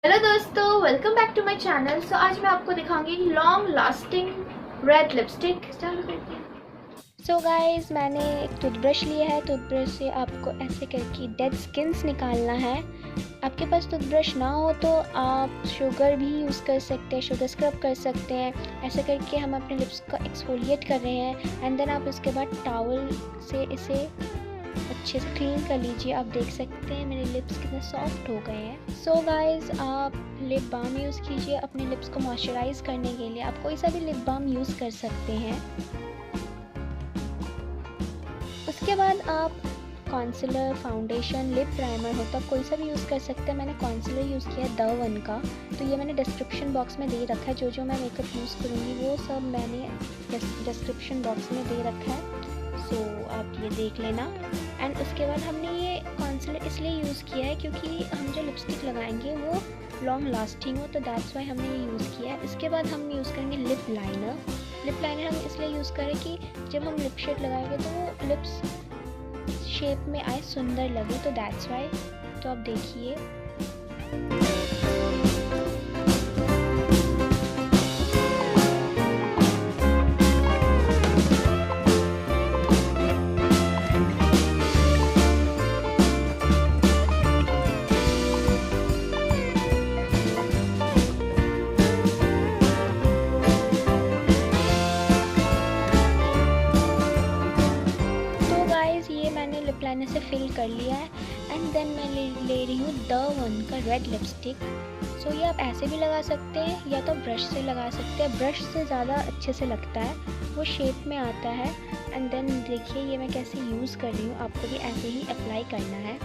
Hello दोस्तों, welcome back to my channel. So आज मैं आपको दिखाऊंगी लॉन्ग लास्टिंग रेड लिपस्टिक। चालू करते हैं। सो गाइस, मैंने एक टूथब्रश लिया है। टूथब्रश से आपको ऐसे करके डेड स्किन्स निकालना है। आपके पास टूथब्रश ना हो तो आप शुगर भी यूज़ कर सकते हैं, शुगर स्क्रब कर सकते हैं। ऐसे करके हम अपने लिप्स को एक्सफोलिएट कर रहे हैं एंड देन आप इसके बाद टॉवल से इसे अच्छे से क्लीन कर लीजिए। आप देख सकते हैं मेरे लिप्स कितने सॉफ्ट हो गए हैं। सो गाइस, आप लिप बाम यूज़ कीजिए अपने लिप्स को मॉइस्चराइज़ करने के लिए। आप कोई सा भी लिप बाम यूज़ कर सकते हैं। उसके बाद आप कॉन्सीलर, फाउंडेशन, लिप प्राइमर होता है कोई सा भी यूज़ कर सकते हैं। मैंने कॉन्सीलर यूज़ किया है द वन का, तो ये मैंने डिस्क्रिप्शन बॉक्स में दे रखा है। जो मैं मेकअप यूज़ करूँगी वो सब मैंने डिस्क्रिप्शन बॉक्स में दे रखा है, सो आप ये देख लेना। एंड उसके बाद हमने ये कॉन्सीलर इसलिए यूज़ किया है क्योंकि हम जो लिपस्टिक लगाएंगे वो लॉन्ग लास्टिंग हो, तो दैट्स वाई हमने ये यूज़ किया है। इसके बाद हम यूज़ करेंगे लिप लाइनर। लिप लाइनर हम इसलिए यूज़ करें कि जब हम लिप शेड लगाएंगे तो वो लिप्स शेप में आए, सुंदर लगे, तो दैट्स वाई। तो आप देखिए, तो गाइस ये मैंने लिप लाइनर से फिल कर लिया है एंड देन मैं ले रही हूँ द वन का रेड लिपस्टिक। सो ये आप ऐसे भी लगा सकते हैं या तो ब्रश से लगा सकते हैं। ब्रश से ज़्यादा अच्छे से लगता है, वो शेप में आता है। एंड देन देखिए ये मैं कैसे यूज़ कर रही हूँ, आपको भी ऐसे ही अप्लाई करना है।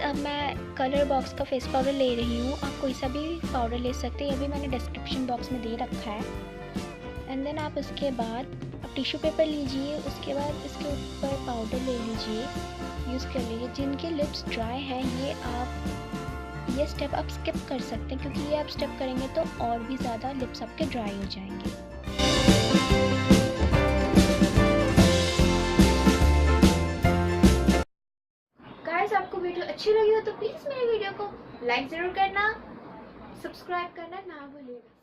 अब मैं कलर बॉक्स का फेस पाउडर ले रही हूँ। आप कोई सा भी पाउडर ले सकते हैं, ये भी मैंने डिस्क्रिप्शन बॉक्स में दे रखा है। एंड देन आप उसके बाद आप टिश्यू पेपर लीजिए, उसके बाद इसके ऊपर पाउडर ले लीजिए, यूज़ कर लीजिए। जिनके लिप्स ड्राई हैं ये स्टेप आप स्किप कर सकते हैं, क्योंकि ये आप स्टेप करेंगे तो और भी ज़्यादा लिप्स आपके ड्राई हो जाएंगे। गाइस, आपको वीडियो अच्छी लगी हो तो प्लीज़ मेरे वीडियो को लाइक ज़रूर करना, सब्सक्राइब करना ना भूलिएगा।